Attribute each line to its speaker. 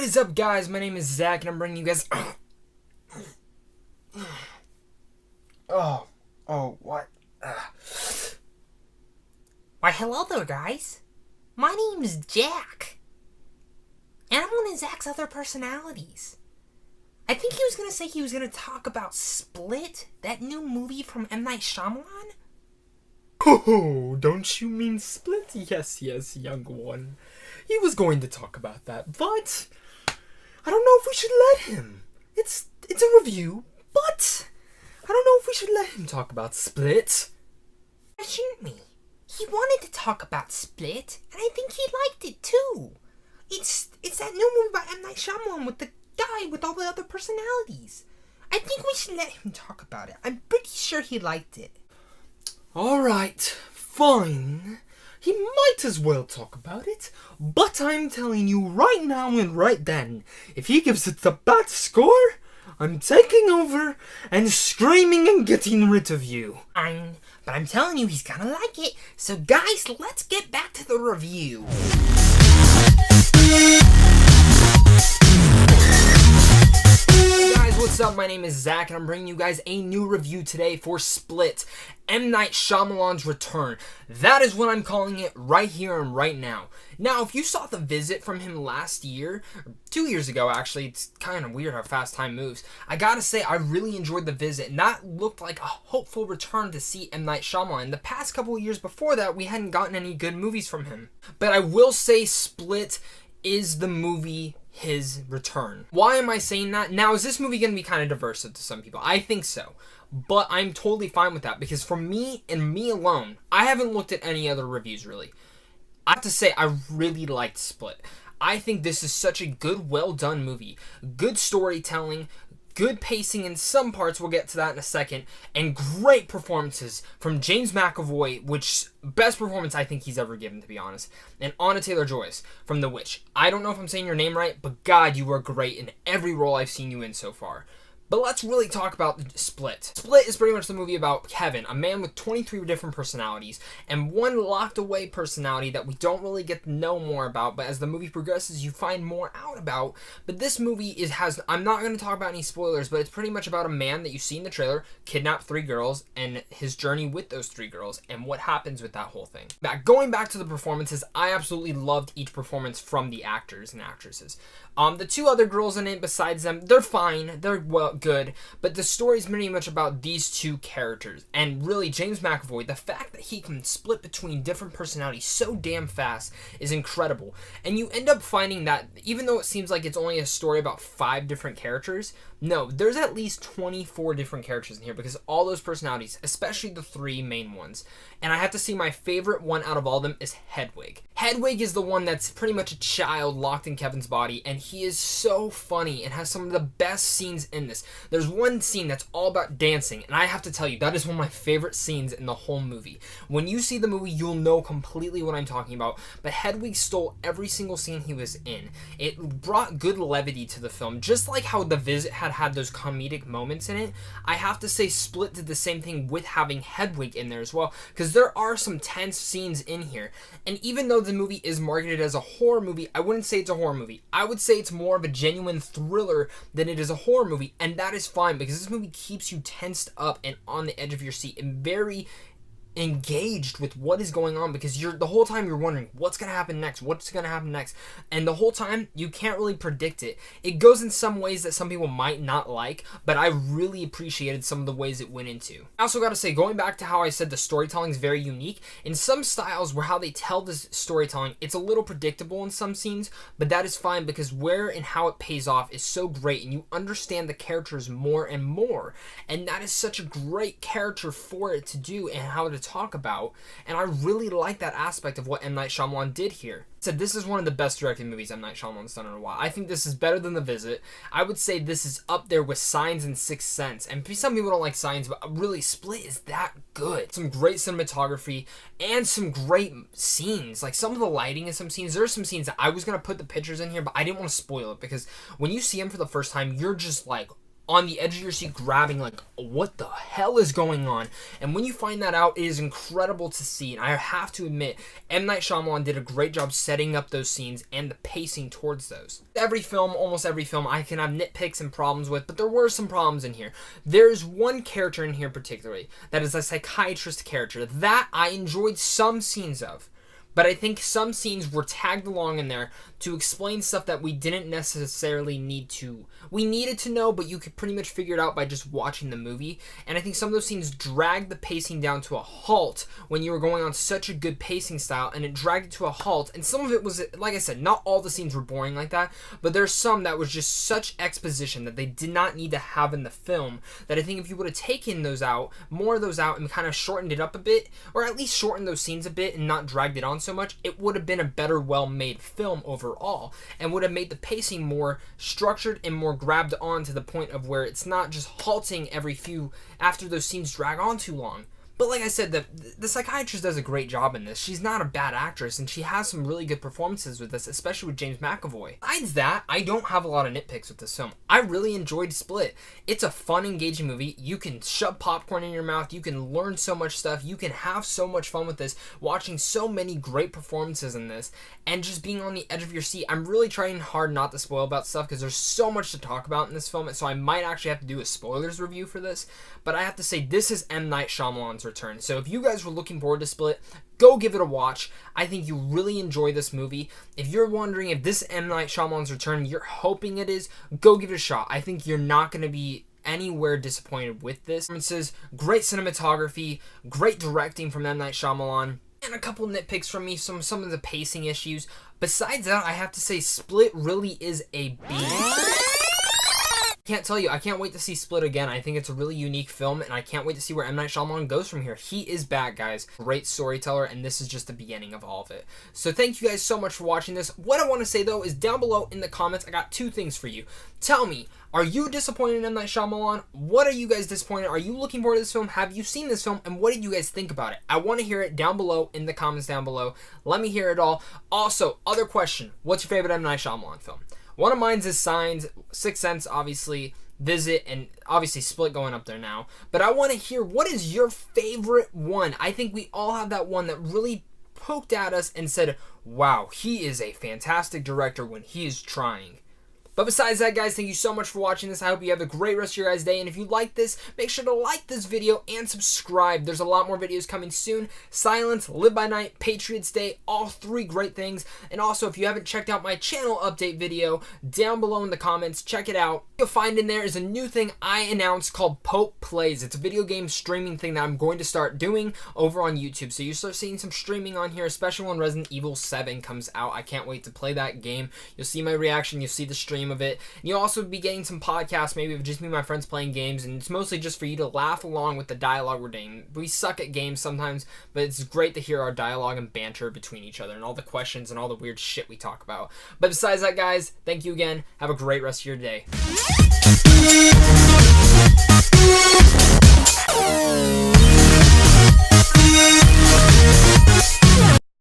Speaker 1: What is up, guys? My name is Zach, and I'm bringing you guys. What?
Speaker 2: Why, hello there, guys. My name's Jack. And I'm one of Zach's other personalities. I think he was gonna say he was gonna talk about Split, that new movie from M. Night Shyamalan.
Speaker 1: Oh, don't you mean Split? Yes, young one. He was going to talk about that, but I don't know if we should let him. It's a review, but I don't know if we should let him talk about Split.
Speaker 2: Why shouldn't we? He wanted to talk about Split, and I think he liked it too. It's that new movie by M. Night Shyamalan with the guy with all the other personalities. I think we should let him talk about it. I'm pretty sure he liked it.
Speaker 1: Alright, fine. He might as well talk about it, but I'm telling you right now and right then, if he gives it the bad score, I'm taking over and screaming and getting rid of you.
Speaker 2: Fine, but I'm telling you he's gonna like it. So guys, let's get back to the review.
Speaker 1: What's up? My name is Zach, and I'm bringing you guys a new review today for Split, M. Night Shyamalan's return. That is what I'm calling it right here and right now. Now, if you saw The Visit from him last year, or 2 years ago actually, it's kind of weird how fast time moves, I gotta say I really enjoyed The Visit, and that looked like a hopeful return to see M. Night Shyamalan. The past couple of years before that, we hadn't gotten any good movies from him. But I will say Split is the movie his return. Why am I saying that? Now, is this movie going to be kind of divisive to some people? I think so. But I'm totally fine with that, because for me and me alone, I haven't looked at any other reviews really. I have to say I really liked Split. I think this is such a good, well done movie. Good storytelling, good pacing in some parts, we'll get to that in a second, and great performances from James McAvoy, which best performance I think he's ever given, to be honest, and Anna Taylor-Joy from The Witch. I don't know if I'm saying your name right, but God, you are great in every role I've seen you in so far. But let's really talk about Split. Split is pretty much the movie about Kevin, a man with 23 different personalities, and one locked away personality that we don't really get to know more about, but as the movie progresses, you find more out about. But this movie I'm not going to talk about any spoilers, but it's pretty much about a man that you see in the trailer, kidnap 3 girls, and his journey with those 3 girls, and what happens with that whole thing. Going back to the performances, I absolutely loved each performance from the actors and actresses. The 2 other girls in it besides them, they're fine, they're good, but the story's pretty much about these 2 characters, and really James McAvoy, the fact that he can split between different personalities so damn fast is incredible, and you end up finding that even though it seems like it's only a story about 5 different characters, no, there's at least 24 different characters in here, because all those personalities, especially the 3 main ones, and I have to say my favorite one out of all of them is Hedwig. Hedwig is the one that's pretty much a child locked in Kevin's body, and he is so funny and has some of the best scenes in this. There's one scene that's all about dancing, and I have to tell you, that is one of my favorite scenes in the whole movie. When you see the movie, you'll know completely what I'm talking about, but Hedwig stole every single scene he was in. It brought good levity to the film, just like how The Visit had those comedic moments in it. I have to say Split did the same thing with having Hedwig in there as well, because there are some tense scenes in here, and even though the movie is marketed as a horror movie, I wouldn't say it's a horror movie. I would say it's more of a genuine thriller than it is a horror movie, and that is fine, because this movie keeps you tensed up and on the edge of your seat and very engaged with what is going on, because the whole time you're wondering what's gonna happen next, and the whole time you can't really predict it. It goes in some ways that some people might not like, but I really appreciated some of the ways it went into. I also gotta say, going back to how I said the storytelling is very unique, in some styles where how they tell this storytelling, it's a little predictable in some scenes, but that is fine, because where and how it pays off is so great, and you understand the characters more and more, and that is such a great character for it to do and how to talk about, and I really like that aspect of what M. Night Shyamalan did here. Said this is one of the best directed movies M. Night Shyamalan's done in a while. I think this is better than The Visit. I would say this is up there with Signs and Sixth Sense, and some people don't like Signs, but really Split is that good. Some great cinematography and some great scenes, like some of the lighting in some scenes. There are some scenes that I was going to put the pictures in here, but I didn't want to spoil it, because when you see them for the first time, you're just like, on the edge of your seat grabbing like, what the hell is going on? And when you find that out, it is incredible to see. And I have to admit, M. Night Shyamalan did a great job setting up those scenes and the pacing towards those. Every film, almost every film, I can have nitpicks and problems with, but there were some problems in here. There's one character in here particularly that is a psychiatrist character that I enjoyed some scenes of. But I think some scenes were tagged along in there to explain stuff that we didn't necessarily need to. We needed to know, but you could pretty much figure it out by just watching the movie. And I think some of those scenes dragged the pacing down to a halt when you were going on such a good pacing style, and it dragged it to a halt. And some of it was, like I said, not all the scenes were boring like that, but there's some that was just such exposition that they did not need to have in the film, that I think if you would have taken those out, more of those out, and kind of shortened it up a bit, or at least shortened those scenes a bit and not dragged it on so much, it would have been a better, well-made film overall, and would have made the pacing more structured and more grabbed on to the point of where it's not just halting every few after those scenes drag on too long. But like I said, the psychiatrist does a great job in this. She's not a bad actress, and she has some really good performances with this, especially with James McAvoy. Besides that, I don't have a lot of nitpicks with this film. I really enjoyed Split. It's a fun, engaging movie. You can shove popcorn in your mouth. You can learn so much stuff. You can have so much fun with this, watching so many great performances in this, and just being on the edge of your seat. I'm really trying hard not to spoil about stuff because there's so much to talk about in this film, so I might actually have to do a spoilers review for this. But I have to say, this is M. Night Shyamalan's return. So if you guys were looking forward to Split, go give it a watch. I think you really enjoy this movie. If you're wondering if this M. Night Shyamalan's return, you're hoping it is, go give it a shot. I think you're not going to be anywhere disappointed with this. Performances, great cinematography, great directing from M. Night Shyamalan, and a couple nitpicks from me, some of the pacing issues. Besides that, I have to say Split really is a B. Can't tell you, I can't wait to see Split again. I think it's a really unique film, and I can't wait to see where M. Night Shyamalan goes from here. He is back, guys. Great storyteller, and this is just the beginning of all of it. So thank you guys so much for watching this. What I want to say, though, is down below in the comments, I got two things for you. Tell me, are you disappointed in M. Night Shyamalan? What are you guys disappointed? Are you looking forward to this film? Have you seen this film? And what did you guys think about it? I want to hear it down below in the comments down below. Let me hear it all. Also, other question. What's your favorite M. Night Shyamalan film? One of mine is Signs, Sixth Sense, obviously, Visit, and obviously Split going up there now. But I want to hear, what is your favorite one? I think we all have that one that really poked at us and said, wow, he is a fantastic director when he is trying. But besides that, guys, thank you so much for watching this. I hope you have a great rest of your guys' day. And if you like this, make sure to like this video and subscribe. There's a lot more videos coming soon. Silence, Live by Night, Patriots Day, all three great things. And also, if you haven't checked out my channel update video, down below in the comments, check it out. You'll find in there is a new thing I announced called Pope Plays. It's a video game streaming thing that I'm going to start doing over on YouTube. So you start seeing some streaming on here, especially when Resident Evil 7 comes out. I can't wait to play that game. You'll see my reaction. You'll see the stream of it. And you'll also be getting some podcasts, maybe of just me and my friends playing games, and it's mostly just for you to laugh along with the dialogue we're doing. We suck at games sometimes, but it's great to hear our dialogue and banter between each other and all the questions and all the weird shit we talk about. But besides that, guys, thank you again. Have a great rest of your day.